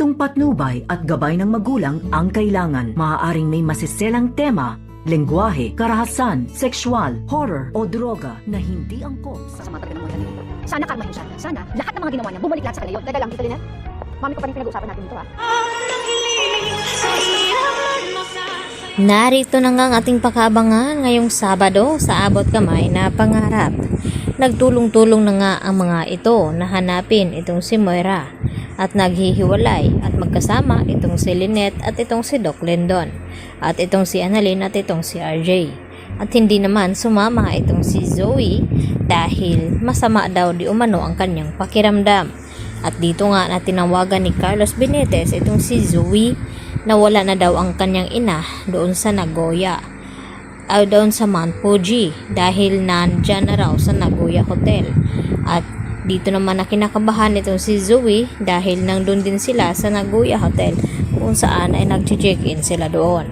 Direktong patnubay at gabay ng magulang ang kailangan. Maaaring may masiselang tema, lengguwahe, karahasan, sexual, horror o droga na hindi angkop sa mga talaga ng mga ganito. Sana karmahin siya. Sana lahat ng mga ginawa niya, bumalik lahat sa kanila yun. Teka lang, Tita Lynette. Mami ko pa rin pinag-uusapan natin dito, ha? Narito na nga ang ating pakabangan ngayong Sabado sa Abot Kamay na Pangarap. Nagtulong-tulong na nga ang mga ito na hanapin itong si Moira at naghihiwalay at magkasama itong si Lynette at itong si Doc Lindon at itong si Annalyn at itong si RJ. At hindi naman sumama itong si Zoe dahil masama daw di umano ang kanyang pakiramdam. At dito nga na tinawagan ni Carlos Benitez itong si Zoe na wala na daw ang kanyang ina doon sa Nagoya o doon sa Mount Fuji dahil nandyan na raw sa Nagoya Hotel. At dito naman na kinakabahan itong si Zoe dahil nandun din sila sa Nagoya Hotel kung saan ay nag-check-in sila doon.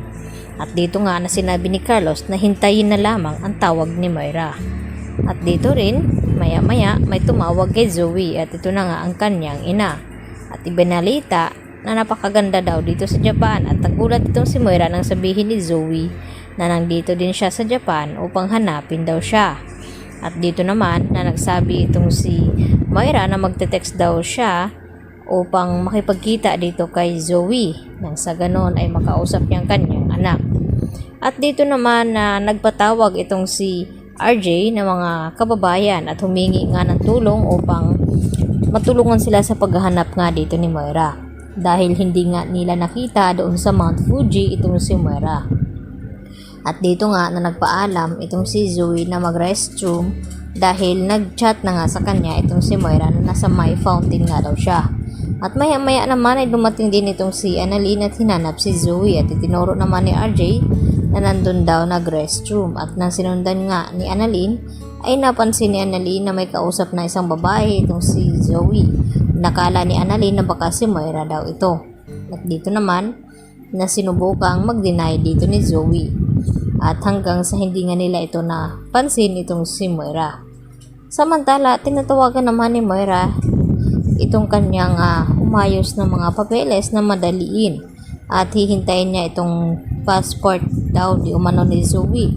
At dito nga na sinabi ni Carlos na hintayin na lamang ang tawag ni Moira. At dito rin, maya-maya may tumawag kay Zoe at ito na nga ang kanyang ina. At ibinalita na napakaganda daw dito sa Japan at nagulat itong si Moira nang sabihin ni Zoe na nandito din siya sa Japan upang hanapin daw siya. At dito naman na nagsabi itong si Moira na magte-text daw siya upang makipagkita dito kay Zoe nang sa ganon ay makausap niyang kanyang anak. At dito naman na nagpatawag itong si RJ na mga kababayan at humingi nga ng tulong upang matulungan sila sa paghahanap nga dito ni Moira dahil hindi nga nila nakita doon sa Mount Fuji itong si Moira. At dito nga na nagpaalam itong si Zoe na mag-restroom dahil nag-chat na nga sa kanya itong si Moira na nasa may fountain nga daw siya. At maya-maya naman ay dumating din itong si Annalyn at hinanap si Zoe at itinuro naman ni RJ na nandun daw nag-restroom. At nang sinundan nga ni Annalyn ay napansin ni Annalyn na may kausap na isang babae itong si Zoe. Nakala ni Annalyn na baka si Moira daw ito. At dito naman na sinubukang mag-deny dito ni Zoe. At hanggang sa hindi nga nila ito na pansin itong si Moira. Samantala, tinatawagan naman ni Moira itong kanyang umayos ng mga papeles na madaliin at hihintayin niya itong passport daw di umano ni Zoe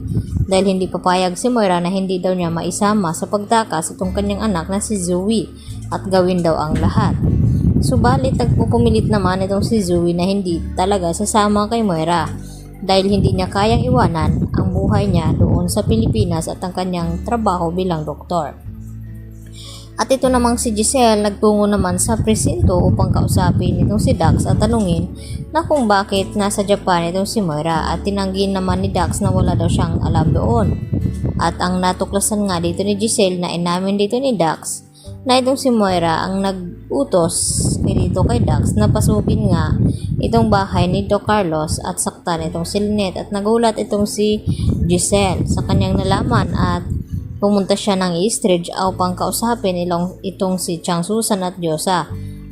dahil hindi papayag si Moira na hindi daw niya maisama sa pagtakas itong kanyang anak na si Zoe at gawin daw ang lahat. Subalit nagpupumilit naman itong si Zoe na hindi talaga sasama kay Moira dahil hindi niya kayang iwanan ang buhay niya doon sa Pilipinas at ang kanyang trabaho bilang doktor. At ito namang si Giselle nagtungo naman sa presinto upang kausapin itong si Dax at tanungin na kung bakit nasa Japan itong si Moira at tinanggi naman ni Dax na wala daw siyang alam doon. At ang natuklasan nga dito ni Giselle na inamin dito ni Dax na itong si Moira ang nag-utos dito kay Dax na pasukin nga itong bahay ni Doc Carlos at saktan itong si Lynette at nagulat itong si Giselle sa kanyang nalaman at pumunta siya ng Eastridge upang kausapin itong si Chang Susan at Diyosa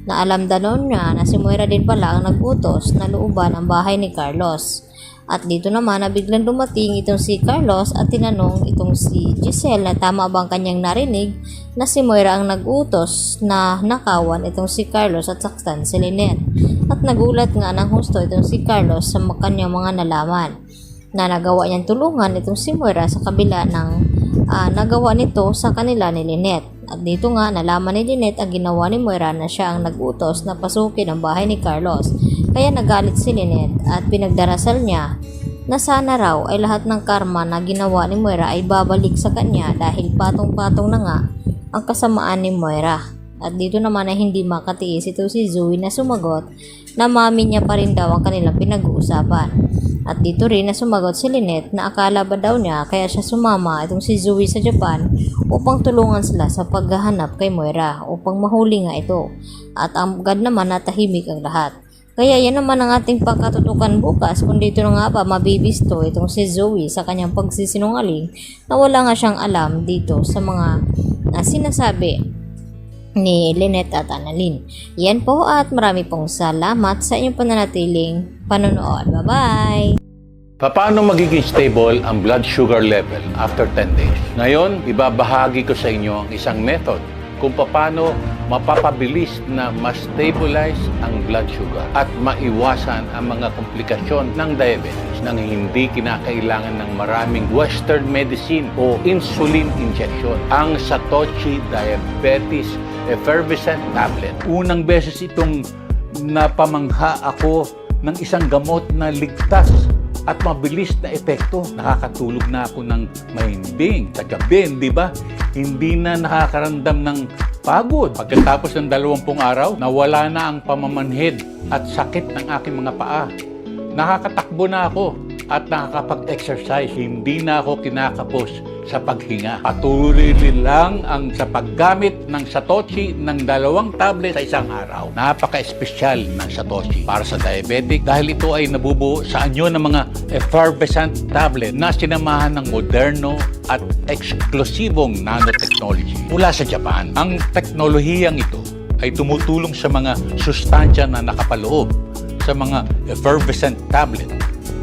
na alam danon niya na si Moira din pala ang nag-utos na looban ang bahay ni Carlos. At dito naman na biglang dumating itong si Carlos at tinanong itong si Giselle na tama bang kanyang narinig na si Moira ang nag-utos na nakawan itong si Carlos at saktan si Lynette. At nagulat nga ng husto itong si Carlos sa kanyang mga nalaman na nagawa niyang tulungan itong si Moira sa kabila ng nagawa nito sa kanila ni Lynette. At dito nga nalaman ni Lynette ang ginawa ni Moira na siya ang nag-utos na pasukin ang bahay ni Carlos. Kaya nagalit si Lynette at pinagdarasal niya na sana raw ay lahat ng karma na ginawa ni Moira ay babalik sa kanya dahil patong-patong na nga ang kasamaan ni Moira. At dito naman ay hindi makatiis ito si Zoe na sumagot na mami niya pa rin daw ang kanilang pinag-uusapan. At dito rin na sumagot si Lynette na akala ba daw niya kaya siya sumama itong si Zoe sa Japan upang tulungan sila sa paghahanap kay Moira upang mahuli nga ito. At agad naman natahimik ang lahat. Kaya yan naman ang ating pagkatutukan bukas kung dito na nga ba mabibisto itong si Zoe sa kanyang pagsisinungaling na wala nga siyang alam dito sa mga sinasabi ni Lynette at Annalyn. Yan po at marami pong salamat sa inyong pananatiling panonood. Bye-bye! Paano magiging stable ang blood sugar level after 10 days? Ngayon, ibabahagi ko sa inyo ang isang method kung paano mapapabilis na ma-stabilize ang blood sugar at maiwasan ang mga komplikasyon ng diabetes nang hindi kinakailangan ng maraming Western medicine o insulin injection. Ang Satoshi Diabetes Effervescent Tablet. Unang beses itong napamangha ako ng isang gamot na ligtas at mabilis na epekto. Nakakatulog na ako ng mahimbing sa gabi, di ba? Hindi na nakakaramdam ng pagod. Pagkatapos ng 20 araw, nawala na ang pamamanhid at sakit ng aking mga paa. Nakakatakbo na ako at nakakapag-exercise. Hindi na ako kinakapos sa paghinga. Patuloy lang ang sa paggamit ng Satoshi ng 2 tablet sa isang araw. Napaka-espesyal ng Satoshi para sa diabetic dahil ito ay nabubuo sa anyo ng mga effervescent tablet na sinamahan ng moderno at eksklusibong nanotechnology mula sa Japan. Ang teknolohiyang ito ay tumutulong sa mga sustansya na nakapaloob sa mga effervescent tablet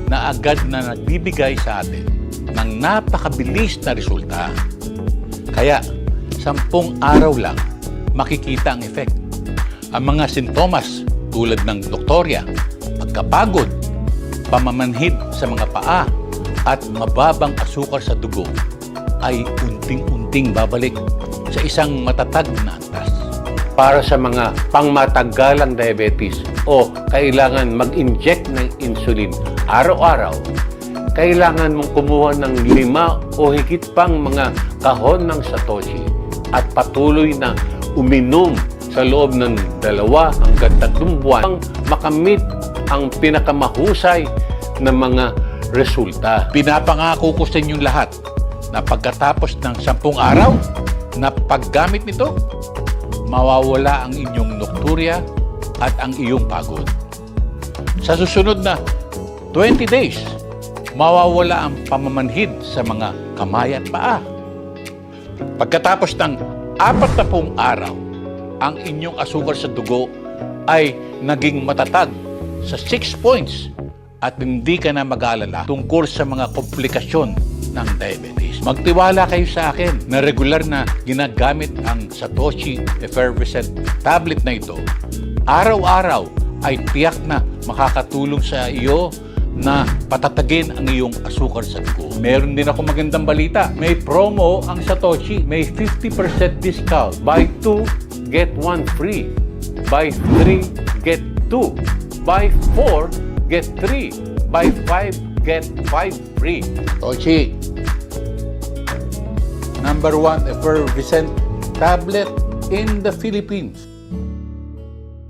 na agad na nagbibigay sa atin ng napakabilis na resulta. Kaya, 10 araw lang makikita ang effect. Ang mga sintomas tulad ng doktorya, pagkapagod, pamamanhid sa mga paa, at mababang asukar sa dugo ay unting-unting babalik sa isang matatag na antas. Para sa mga pangmatagalang diabetes o kailangan mag-inject ng insulin araw-araw, kailangan mong kumuha ng 5 o higit pang mga kahon ng Satoshi at patuloy na uminom sa loob ng 2 hanggang 3 buwan makamit ang pinakamahusay na mga resulta. Pinapangako ko sa inyong lahat na pagkatapos ng 10 araw na paggamit nito, mawawala ang inyong nocturia at ang iyong pagod. Sa susunod na 20 days, mawawala ang pamamanhid sa mga kamay at paa. Pagkatapos ng 40 araw, ang inyong asukar sa dugo ay naging matatag sa 6 points at hindi ka na mag-aalala tungkol sa mga komplikasyon ng diabetes. Magtiwala kayo sa akin na regular na ginagamit ang Satoshi Effervescent Tablet na ito. Araw-araw ay tiyak na makakatulong sa iyo na patatagin ang iyong asukar sa dugo. Meron din ako magandang balita. May promo ang Satoshi. May 50% discount. Buy 2, get 1 free. Buy 3, get 2. Buy 4, get 3. Buy 5, get 5 free. Satoshi, #1 effervescent tablet in the Philippines.